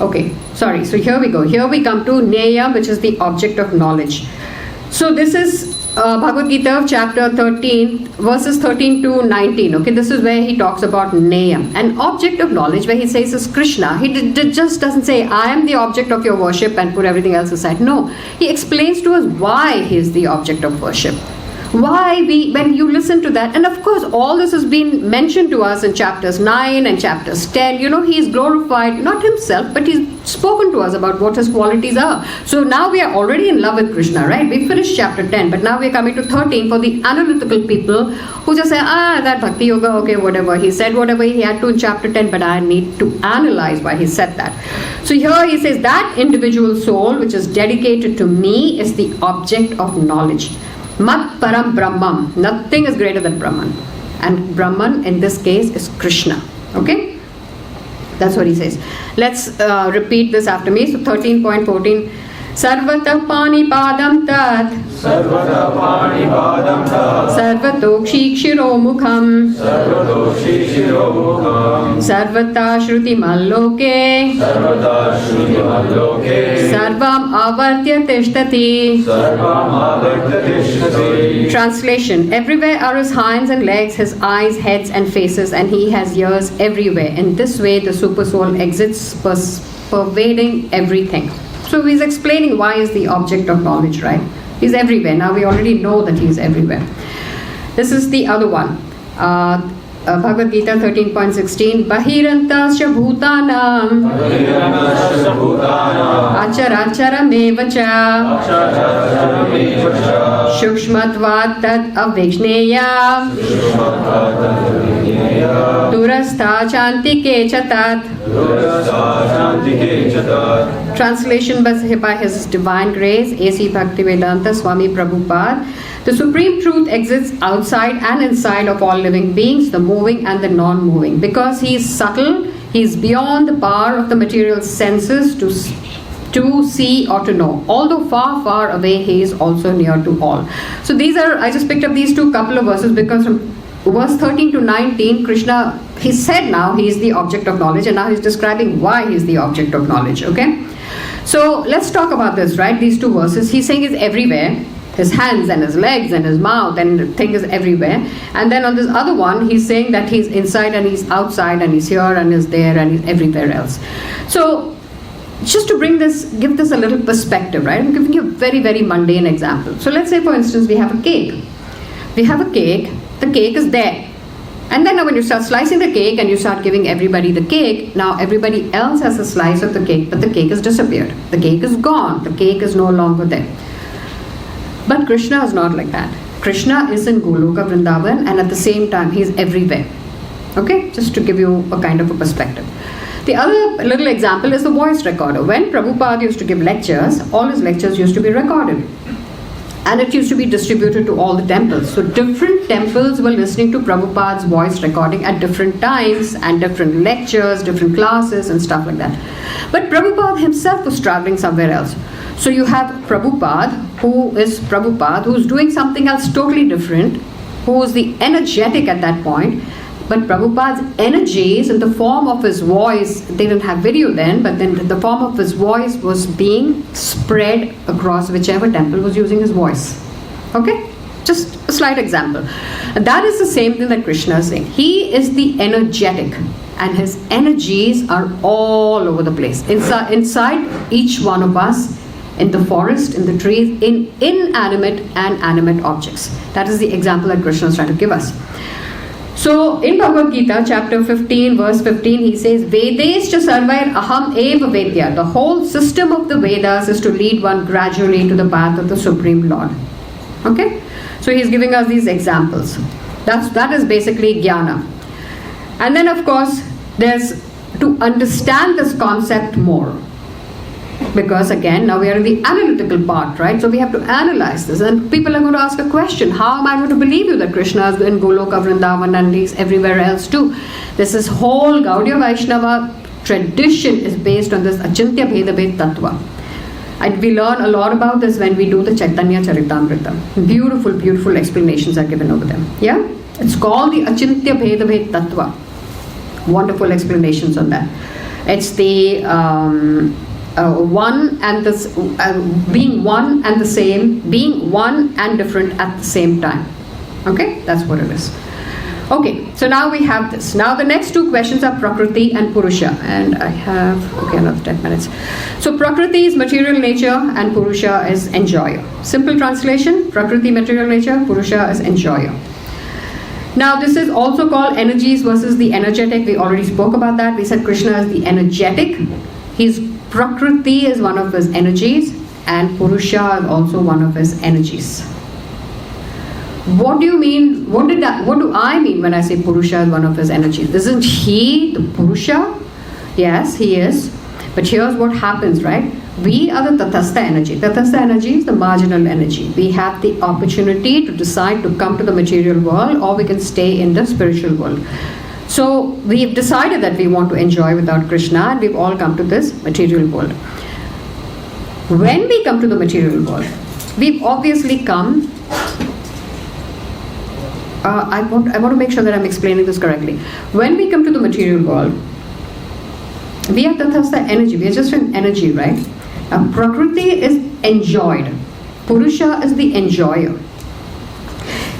Okay, sorry. So here we go. Here we come to Neyam, which is the object of knowledge. So this is Bhagavad Gita chapter 13, verses 13 to 19. Okay, this is where he talks about Neyam. An object of knowledge where he says is Krishna. He just doesn't say, I am the object of your worship and put everything else aside. No, he explains to us why he is the object of worship. Why when you listen to that, and of course all this has been mentioned to us in chapters 9 and chapters 10, he's glorified, not himself, but he's spoken to us about what his qualities are. So now we are already in love with Krishna, right? We finished chapter 10, but now we are coming to 13 for the analytical people who just say, that Bhakti Yoga, okay, whatever. He said whatever he had to in chapter 10, but I need to analyze why he said that. So here he says that individual soul which is dedicated to me is the object of knowledge. Mat Param Brahman. Nothing is greater than Brahman. And Brahman in this case is Krishna. Okay? That's what he says. Let's repeat this after me. So 13.14. Sarvata Pani Padam Tat. Sarvata Pani Padam Tat. Sarvatokshi Kshiro Mukham. Sarvatokshi Kshiro Mukham. Sarvata Shruti Malloke. Sarvata Shruti Malloke. Sarvam Avartya Tishtati. Sarvam Avartya Tishtati. Translation. Everywhere are his hands and legs, his eyes, heads and faces, and he has ears everywhere. In this way the super soul exits pervading everything. So he's explaining why is the object of knowledge, right? He's everywhere. Now we already know that he's everywhere. This is the other one. Bhagavad Gita 13.16. Bahirantasya bhutanam acharachara mevacha shukshmatvat tad avijneya durastha chantike chatat. Translation by His Divine Grace, A.C. Bhaktivedanta Swami Prabhupada. The Supreme Truth exists outside and inside of all living beings, the moving and the non-moving. Because He is subtle, He is beyond the power of the material senses to see or to know. Although far, far away, He is also near to all. So I just picked up these couple of verses because from verse 13 to 19, Krishna, he said now he is the object of knowledge, and now he's describing why he is the object of knowledge. Okay? So let's talk about this, right? These 2 verses. He's saying he's everywhere. His hands and his legs and his mouth and the thing is everywhere. And then on this other one, he's saying that he's inside and he's outside and he's here and he's there and he's everywhere else. So just to give this a little perspective, right? I'm giving you a very, very mundane example. So let's say, for instance, we have a cake. We have a cake. The cake is there. And then when you start slicing the cake and you start giving everybody the cake, now everybody else has a slice of the cake, but the cake has disappeared. The cake is gone. The cake is no longer there. But Krishna is not like that. Krishna is in Goloka Vrindavan and at the same time he is everywhere. Okay? Just to give you a kind of a perspective. The other little example is the voice recorder. When Prabhupada used to give lectures, all his lectures used to be recorded. And it used to be distributed to all the temples. So different temples were listening to Prabhupada's voice recording at different times and different lectures, different classes and stuff like that. But Prabhupada himself was traveling somewhere else. So you have Prabhupada, who's doing something else totally different, who is the energetic at that point. But Prabhupada's energies in the form of his voice, they didn't have video then, but then the form of his voice was being spread across whichever temple was using his voice. Okay? Just a slight example. And that is the same thing that Krishna is saying. He is the energetic, and his energies are all over the place. Inside each one of us, in the forest, in the trees, in inanimate and animate objects. That is the example that Krishna is trying to give us. So in Bhagavad Gita, chapter 15, verse 15, he says, Vedescha sarvair aham eva vedya. The whole system of the Vedas is to lead one gradually to the path of the Supreme Lord. Okay? So he's giving us these examples. That is basically jnana. And then of course, there's to understand this concept more. Because again, now we are in the analytical part, right? So we have to analyze this. And people are going to ask a question. How am I going to believe you that Krishna is in Goloka, Vrindavan and he's everywhere else too? This whole Gaudiya Vaishnava tradition is based on this Achintya Bhedabhed Tattva. And we learn a lot about this when we do the Chaitanya Charitamrita. Beautiful, beautiful explanations are given over them. Yeah? It's called the Achintya Bhedabhed Tattva. Wonderful explanations on that. It's the one and this being one and the same, being one and different at the same time. Okay, that's what it is. Okay, so now we have this. Now the next two questions are Prakriti and Purusha, and I have another 10 minutes. So Prakriti is material nature and Purusha is enjoyer. Simple translation: Prakriti material nature, Purusha is enjoyer. Now this is also called energies versus the energetic. We already spoke about that. We said Krishna is the energetic. His Prakriti is one of his energies and Purusha is also one of his energies. What do you mean? What do I mean when I say Purusha is one of his energies? Isn't he the Purusha? Yes, he is. But here's what happens, right? We are the Tathastha energy. Tathastha energy is the marginal energy. We have the opportunity to decide to come to the material world or we can stay in the spiritual world. So we've decided that we want to enjoy without Krishna and we've all come to this material world. When we come to the material world, we've obviously come, I want to make sure that I'm explaining this correctly. When we come to the material world, we are Tathastha energy, we are just an energy, right? Prakriti is enjoyed, Purusha is the enjoyer.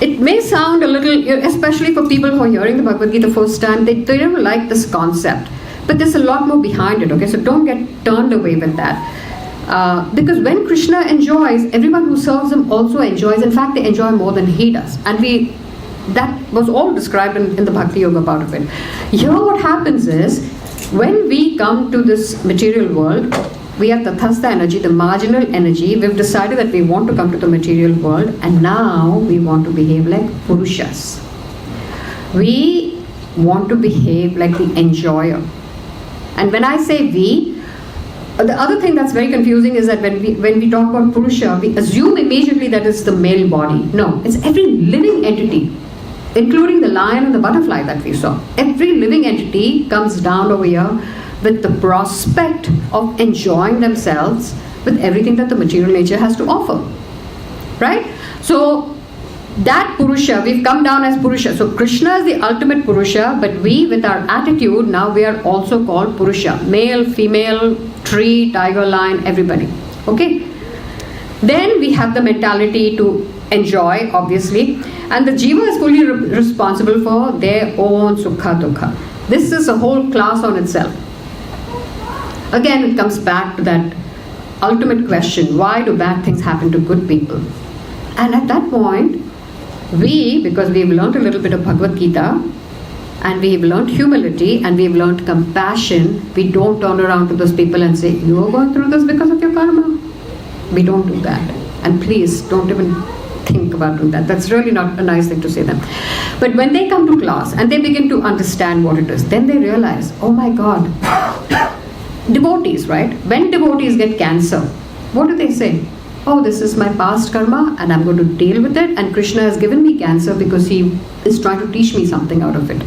It may sound a little, especially for people who are hearing the Bhagavad Gita first time, they don't like this concept. But there's a lot more behind it, okay? So don't get turned away with that. Because when Krishna enjoys, everyone who serves him also enjoys. In fact, they enjoy more than he does. And that was all described in the Bhakti Yoga part of it. Here what happens is, when we come to this material world, we are Tathastha energy, the marginal energy. We've decided that we want to come to the material world and now we want to behave like Purushas. We want to behave like the enjoyer. And when I say we, the other thing that's very confusing is that when we talk about Purusha, we assume immediately that it's the male body. No, it's every living entity, including the lion and the butterfly that we saw. Every living entity comes down over here with the prospect of enjoying themselves with everything that the material nature has to offer. Right? So that Purusha, we've come down as Purusha. So Krishna is the ultimate Purusha, but we with our attitude, now we are also called Purusha. Male, female, tree, tiger, lion, everybody. Okay? Then we have the mentality to enjoy, obviously. And the Jiva is fully responsible for their own Sukha Dukha. This is a whole class on itself. Again, it comes back to that ultimate question, why do bad things happen to good people? And at that point, because we've learned a little bit of Bhagavad Gita, and we've learned humility, and we've learned compassion, we don't turn around to those people and say, you are going through this because of your karma. We don't do that. And please, don't even think about doing that. That's really not a nice thing to say them. But when they come to class, and they begin to understand what it is, then they realize, oh my God, devotees, right? When devotees get cancer, what do they say? oh, this is my past karma and I'm going to deal with it, and Krishna has given me cancer because he is trying to teach me something out of it.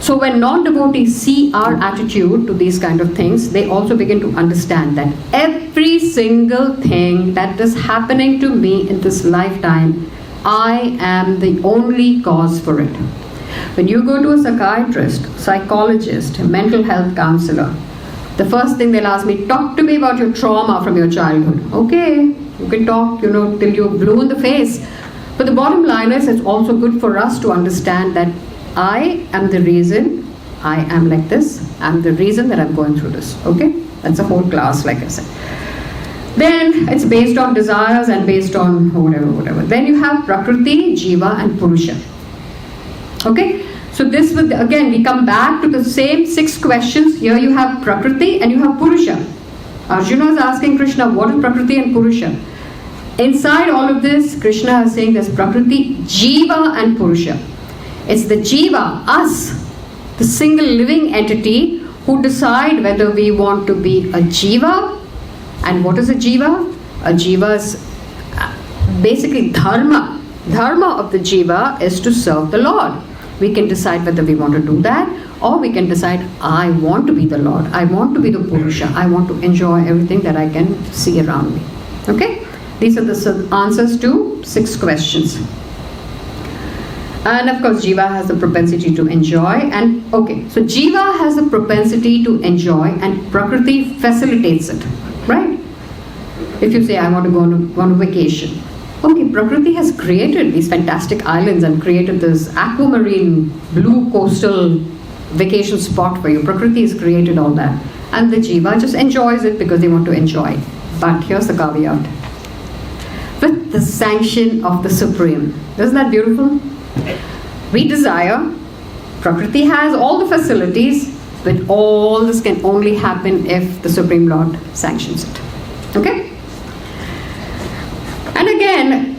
So when non-devotees see our attitude to these kind of things, they also begin to understand that every single thing that is happening to me in this lifetime, I am the only cause for it. When you go to a psychiatrist, psychologist, mental health counselor, the first thing they'll ask me, talk to me about your trauma from your childhood. Okay, you can talk, till you're blue in the face. But the bottom line is, it's also good for us to understand that I am the reason I am like this. I'm the reason that I'm going through this. Okay? That's a whole class, like I said. Then it's based on desires and based on whatever. Then you have Prakriti, Jiva and Purusha. Okay? So this will, again, we come back to the same 6 questions. Here you have Prakriti and you have Purusha. Arjuna is asking Krishna, what is Prakriti and Purusha? Inside all of this, Krishna is saying there's Prakriti, Jiva and Purusha. It's the Jiva, us, the single living entity who decide whether we want to be a Jiva. And what is a Jiva? A Jiva is basically Dharma. Dharma of the Jiva is to serve the Lord. We can decide whether we want to do that, or we can decide, I want to be the Lord. I want to be the Purusha. I want to enjoy everything that I can see around me. Okay? These are the answers to 6 questions. And of course, Jiva has the propensity to enjoy. And okay, so Jiva has the propensity to enjoy and Prakriti facilitates it, right? If you say, I want to go on a vacation. Okay, Prakriti has created these fantastic islands and created this aquamarine blue coastal vacation spot for you. Prakriti has created all that. And the Jiva just enjoys it because they want to enjoy it. But here's the caveat. With the sanction of the Supreme. Isn't that beautiful? We desire, Prakriti has all the facilities, but all this can only happen if the Supreme Lord sanctions it. Okay? And again,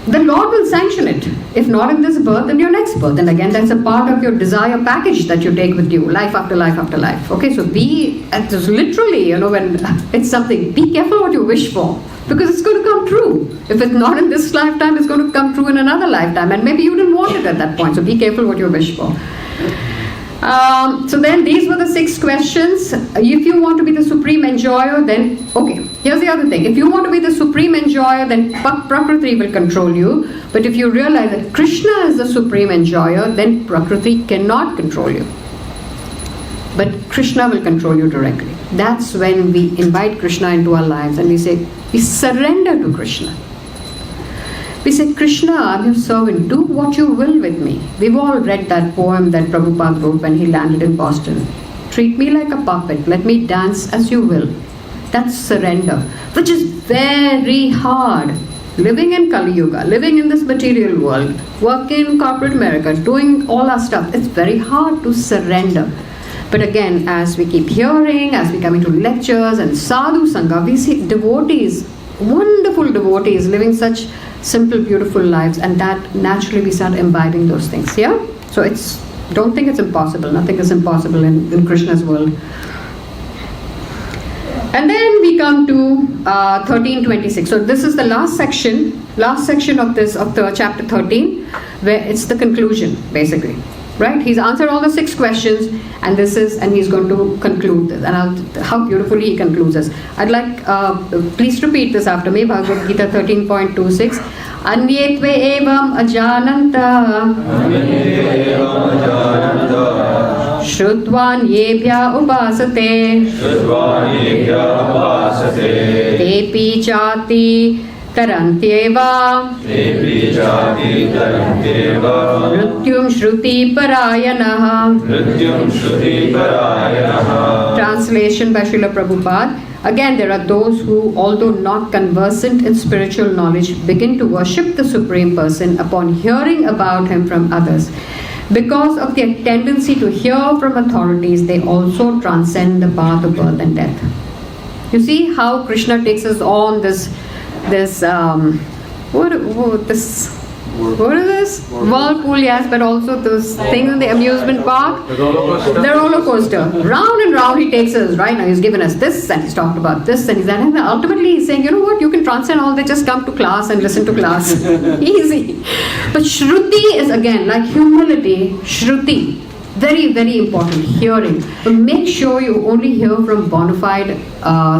the Lord will sanction it. If not in this birth, then your next birth. And again, that's a part of your desire package that you take with you, life after life after life. Okay, so literally, when it's something, be careful what you wish for. Because it's going to come true. If it's not in this lifetime, it's going to come true in another lifetime. And maybe you didn't want it at that point. So be careful what you wish for. So then these were the 6 questions. If you want to be the supreme enjoyer, then, okay, here's the other thing. If you want to be the supreme enjoyer, then Prakriti will control you. But if you realize that Krishna is the supreme enjoyer, then Prakriti cannot control you. But Krishna will control you directly. That's when we invite Krishna into our lives and we say, we surrender to Krishna. We say, Krishna, I'm your servant. Do what you will with me. We've all read that poem that Prabhupada wrote when he landed in Boston. Treat me like a puppet. Let me dance as you will. That's surrender, which is very hard. Living in Kali Yuga, living in this material world, working in corporate America, doing all our stuff, it's very hard to surrender. But again, as we keep hearing, as we come into lectures and sadhu sangha, we see devotees, wonderful devotees living such simple, beautiful lives, and that naturally we start imbibing those things. Yeah? So don't think it's impossible. Nothing is impossible in Krishna's world. And then we come to 1326. So this is the last section of the chapter 13, where it's the conclusion, basically. Right? He's answered all the 6 questions, and he's going to conclude this. And how beautifully he concludes this. I'd like, please repeat this after me. Bhagavad Gita 13.26. Anyetve evam ajananta Shrutvan yebhya upasate Tepi chati Tarantyeva Mrityum Shruti Parayanaha. Translation by Srila Prabhupada. Again, there are those who, although not conversant in spiritual knowledge, begin to worship the Supreme Person upon hearing about Him from others. Because of their tendency to hear from authorities, they also transcend the path of birth and death. You see how Krishna takes us on this What is this? Whirlpool, yes, but also those things in the amusement park. The roller coaster. The roller coaster. Round and round he takes us, right? Now he's given us this and he's talked about this and he's that. And ultimately he's saying, you know what, you can transcend all that, just come to class and listen to class. Easy. But Shruti is again, like humility, Shruti. Very, very important, hearing. But make sure you only hear from bona fide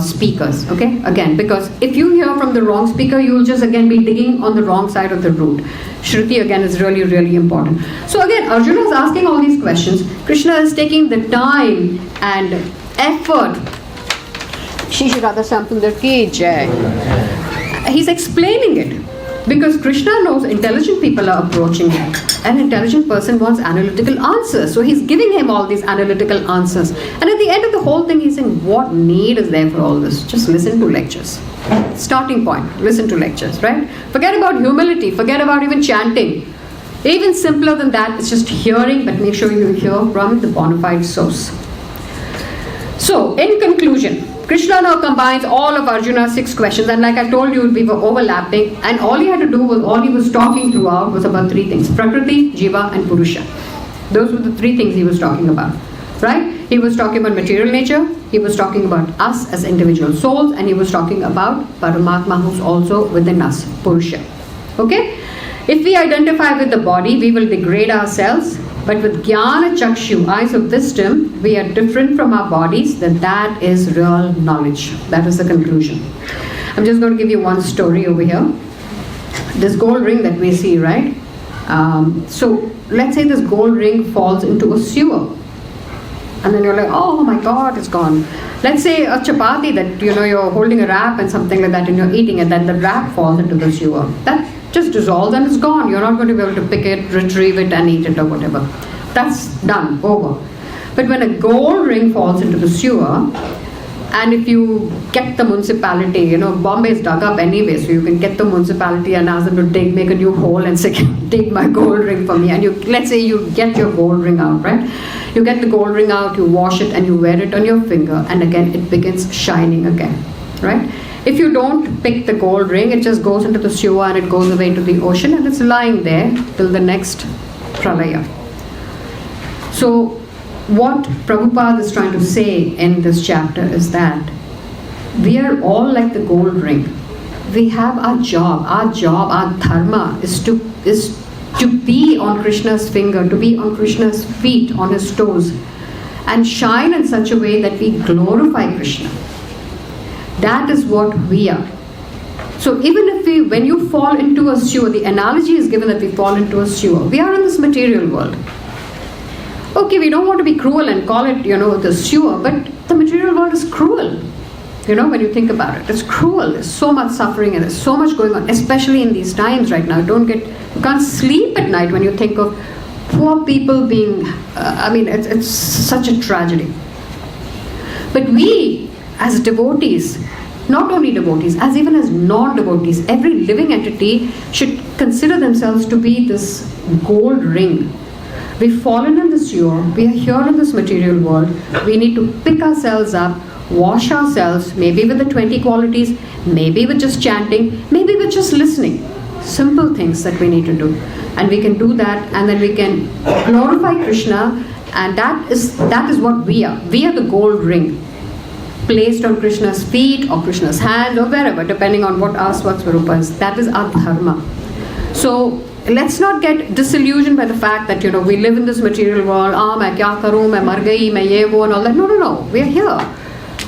speakers, okay? Again, because if you hear from the wrong speaker, you will just again be digging on the wrong side of the road. Shruti again is really, really important. So again, Arjuna is asking all these questions. Krishna is taking the time and effort. Shri Radha Sambandar ki jai. He's explaining it. Because Krishna knows intelligent people are approaching him. An intelligent person wants analytical answers. So he's giving him all these analytical answers. And at the end of the whole thing, he's saying, what need is there for all this? Just listen to lectures. Starting point, listen to lectures, right? Forget about humility. Forget about even chanting. Even simpler than that, it's just hearing, but make sure you hear from the bona fide source. So, in conclusion, Krishna now combines all of Arjuna's 6 questions, and like I told you, we were overlapping, and all he had to do was, all he was talking throughout was about 3 things: Prakriti, Jiva and Purusha. Those were the 3 things he was talking about, right? He was talking about material nature, he was talking about us as individual souls, and he was talking about Paramatma who's also within us, Purusha. Okay? If we identify with the body, we will degrade ourselves. But with Jnana Chakshu, eyes of wisdom, we are different from our bodies, then that is real knowledge. That is the conclusion. I'm just going to give you one story over here. This gold ring that we see, right? So let's say this gold ring falls into a sewer. And then you're like, oh my God, it's gone. Let's say a chapati that, you're holding a wrap and something like that and you're eating it, then the wrap falls into the sewer. That just dissolves and it's gone. You're not going to be able to pick it, retrieve it and eat it or whatever. That's done, over. But when a gold ring falls into the sewer, and if you get the municipality, Bombay is dug up anyway, so you can get the municipality and ask them to make a new hole and say, dig my gold ring for me. And let's say you get your gold ring out, right? You get the gold ring out, you wash it and you wear it on your finger, and again it begins shining again, right? If you don't pick the gold ring, it just goes into the sewer and it goes away into the ocean and it's lying there till the next pralaya. So what Prabhupada is trying to say in this chapter is that we are all like the gold ring. We have our job, our dharma is to be on Krishna's finger, to be on Krishna's feet, on his toes, and shine in such a way that we glorify Krishna. That is what we are. So even if when you fall into a sewer, the analogy is given that we fall into a sewer. We are in this material world. Okay, we don't want to be cruel and call it, the sewer, but the material world is cruel. When you think about it, it's cruel. There's so much suffering and there's so much going on, especially in these times right now. You can't sleep at night when you think of poor people being, it's such a tragedy. But we, as devotees, not only devotees, as even as non-devotees, every living entity should consider themselves to be this gold ring. We've fallen in the sewer, we are here in this material world, we need to pick ourselves up, wash ourselves, maybe with the 20 qualities, maybe with just chanting, maybe with just listening. Simple things that we need to do. And we can do that, and then we can glorify Krishna, and that is what we are. We are the gold ring, placed on Krishna's feet or Krishna's hand or wherever, depending on what our Swatsvarupa is. That is our dharma. So let's not get disillusioned by the fact that we live in this material world. Main kya karu, main mar gayi, main ye wo and all that. No. We are here.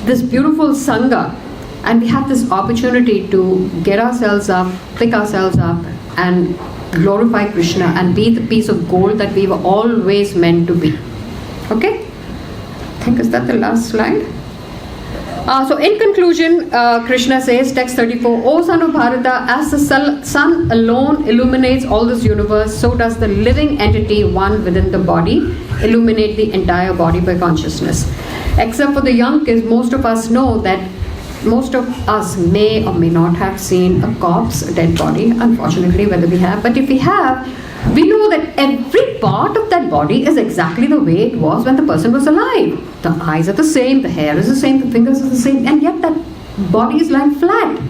This beautiful sangha, and we have this opportunity to get ourselves up, pick ourselves up, and glorify Krishna and be the piece of gold that we were always meant to be. Okay? I think is that the last slide? So in conclusion, Krishna says, text 34, O son of Bharata, as the sun alone illuminates all this universe, so does the living entity, one within the body, illuminate the entire body by consciousness. Except for the young kids, most of us know that most of us may or may not have seen a corpse, a dead body, unfortunately, whether we have. But if we have, we know that every part of that body is exactly the way it was when the person was alive. The eyes are the same, the hair is the same, the fingers are the same, and yet that body is lying flat.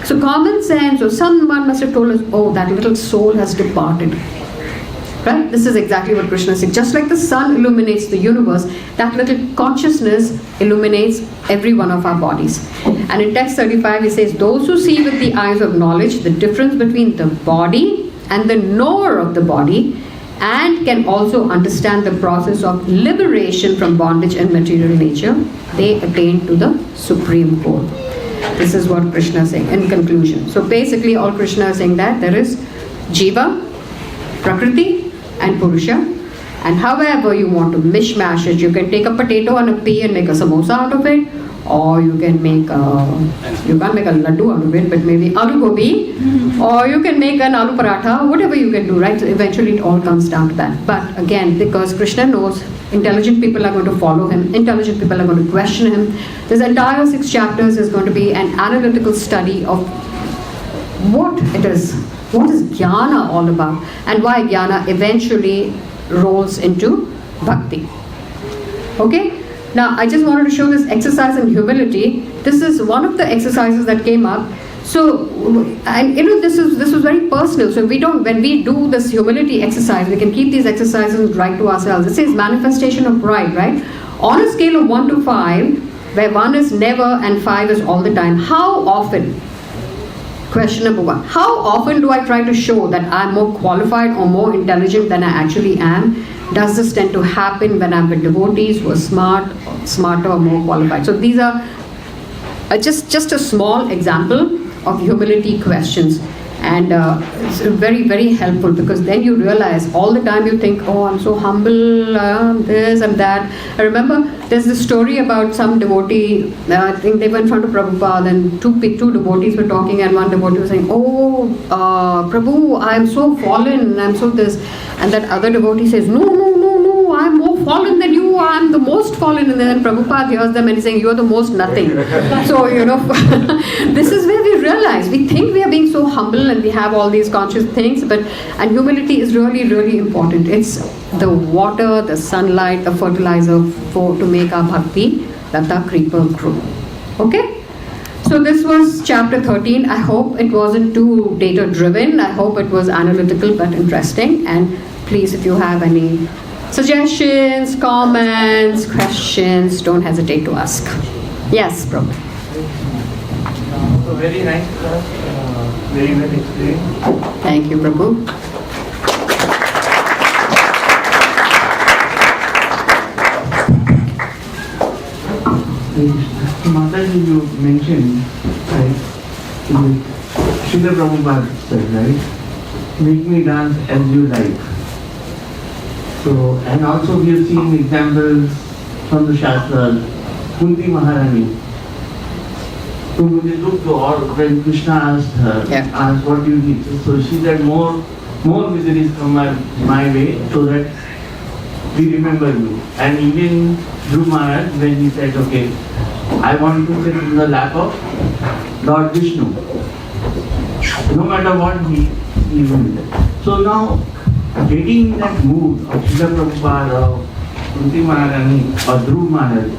So common sense, or someone must have told us, oh, that little soul has departed. Right? This is exactly what Krishna said. Just like the sun illuminates the universe, that little consciousness illuminates every one of our bodies. And in text 35, he says, those who see with the eyes of knowledge the difference between the body and the knower of the body, and can also understand the process of liberation from bondage and material nature, they attain to the supreme goal. This is what Krishna is saying in conclusion. So basically all Krishna is saying that there is Jiva, Prakriti and Purusha, and however you want to mishmash it, you can take a potato and a pea and make a samosa out of it, or you can make you can't make a laddu out of it, but maybe aloo gobi, or you can make an aloo paratha, whatever you can do, right? So eventually it all comes down to that. But again, because Krishna knows intelligent people are going to follow him, intelligent people are going to question him, this entire 6 chapters is going to be an analytical study of what it is. What is jnana all about, and why jnana eventually rolls into bhakti. Okay? Now, I just wanted to show this exercise in humility. This is one of the exercises that came up. So, and this was very personal. So when we do this humility exercise, we can keep these exercises right to ourselves. It says manifestation of pride, right? On a scale of 1 to 5, where 1 is never and 5 is all the time, how often? Question number 1. How often do I try to show that I'm more qualified or more intelligent than I actually am? Does this tend to happen when I'm with devotees who are smarter or more qualified? So these are just a small example of humility questions. And it's very, very helpful, because then you realize all the time you think, oh, I'm so humble, this and that. I remember there's this story about some devotee, I think they went in front of Prabhupada, and two devotees were talking, and one devotee was saying, oh, Prabhu, I'm so fallen, I'm so this. And that other devotee says, no, I'm more fallen than you, I'm the most fallen. And then Prabhupada hears them and he's saying, you're the most nothing. So, this is where we realize, we think we are being so humble and we have all these conscious things, and humility is really, really important. It's the water, the sunlight, the fertilizer to make our bhakti, lata, creeper grow. Okay? So this was chapter 13. I hope it wasn't too data driven. I hope it was analytical but interesting. And please, if you have any suggestions, comments, questions, don't hesitate to ask. Yes, Prabhu. So very nice class, very well explained. Thank you, Prabhu. Mataji, you mentioned, right, Srila Prabhupada said, right, make me dance as you like. So, and also we have seen examples from the Shastras, Kunti Maharani, who they looked to, or when Krishna asked what do you need? So she said, more miseries come my way, so that we remember you. And even Dhruv Maharaj, when he said, okay, I want to sit in the lap of Lord Vishnu, no matter what he will. So now, getting in that mood of Srila Prabhupada, or Kunti Maharani, or Dhruv Maharaj,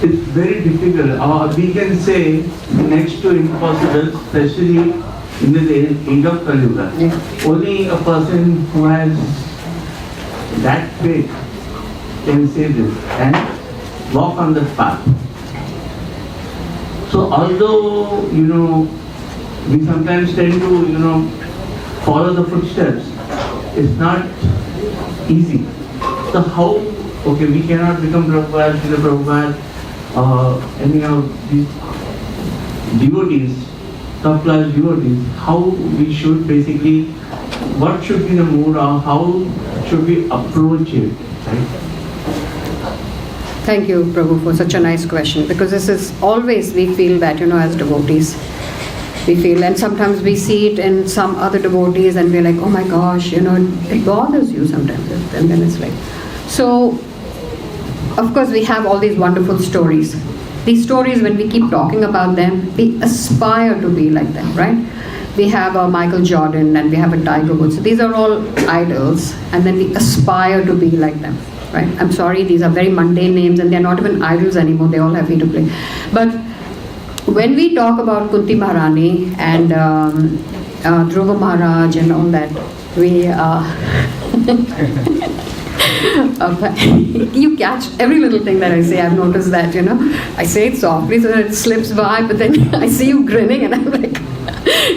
it's very difficult, or we can say next to impossible, especially in the age of Kali Yuga. Yeah. Only a person who has that faith can say this and walk on the path. So although, we sometimes tend to, follow the footsteps, it's not easy. So how, we cannot become Prabhupada, Srila Prabhupada, any of these devotees, top class devotees, how we should basically, what should be the mood, or how should we approach it, right? Thank you, Prabhu, for such a nice question, because this is always, we feel that, as devotees, we feel, and sometimes we see it in some other devotees and we're like, oh my gosh, it bothers you sometimes, and then it's like, so, of course, we have all these wonderful stories. These stories, when we keep talking about them, we aspire to be like them, right? We have a Michael Jordan and we have a Tiger Woods. So these are all idols, and then we aspire to be like them, right? I'm sorry, these are very mundane names and they're not even idols anymore. They all have free to play. But when we talk about Kunti Maharani and Dhruva Maharaj and all that, we you catch every little thing that I say. I've noticed that, I say it softly so that it slips by, but then I see you grinning and I'm like,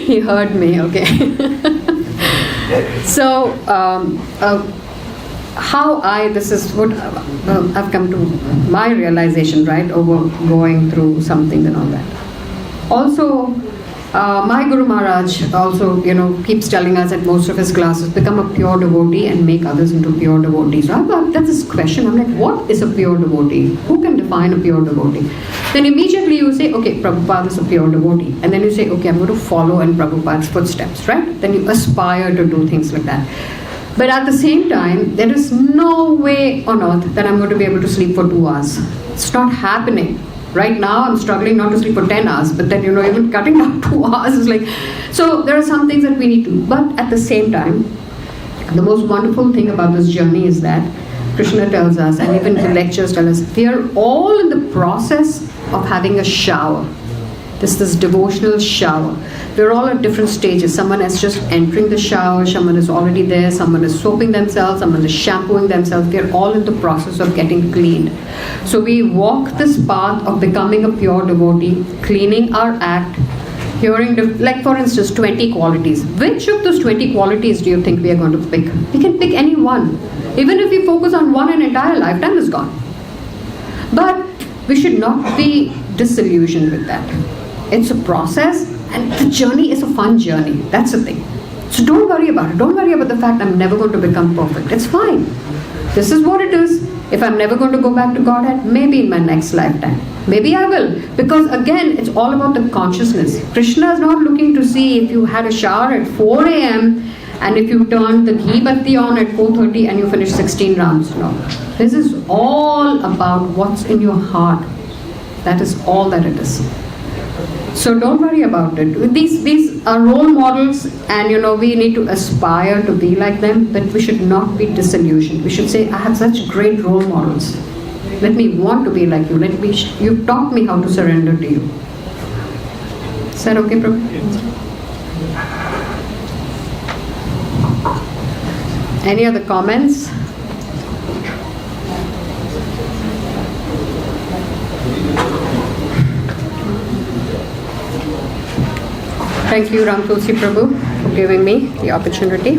he heard me, okay. So, this is what I've come to my realization, right, over going through something and all that. Also, my Guru Maharaj also, keeps telling us at most of his classes, become a pure devotee and make others into pure devotees. So I thought, that's this question. I'm like, what is a pure devotee? Who can define a pure devotee? Then immediately you say, okay, Prabhupada is a pure devotee. And then you say, okay, I'm going to follow in Prabhupada's footsteps, right? Then you aspire to do things like that. But at the same time, there is no way on earth that I'm going to be able to sleep for 2 hours. It's not happening. Right now, I'm struggling not to sleep for 10 hours, but then, even cutting down 2 hours is like... So there are some things that we need to do. But at the same time, the most wonderful thing about this journey is that Krishna tells us, and even the lectures tell us, we are all in the process of having a shower. This devotional shower. We're all at different stages. Someone is just entering the shower, someone is already there, someone is soaping themselves, someone is shampooing themselves. We're all in the process of getting cleaned. So we walk this path of becoming a pure devotee, cleaning our act, hearing, like for instance, 20 qualities. Which of those 20 qualities do you think we are going to pick? We can pick any one. Even if we focus on one, an entire lifetime is gone. But we should not be disillusioned with that. It's a process, and the journey is a fun journey. That's the thing. So don't worry about it. Don't worry about the fact I'm never going to become perfect. It's fine. This is what it is. If I'm never going to go back to Godhead, maybe in my next lifetime. Maybe I will. Because again, it's all about the consciousness. Krishna is not looking to see if you had a shower at 4 a.m. and if you turned the ghee batti on at 4:30 and you finished 16 rounds. No. This is all about what's in your heart. That is all that it is. So don't worry about it. These are role models, and we need to aspire to be like them, but we should not be disillusioned. We should say, I have such great role models. Let me want to be like you. You taught me how to surrender to you. Is that okay, Prabhu? Any other comments? Thank you, Ram Tulsi Prabhu, for giving me the opportunity.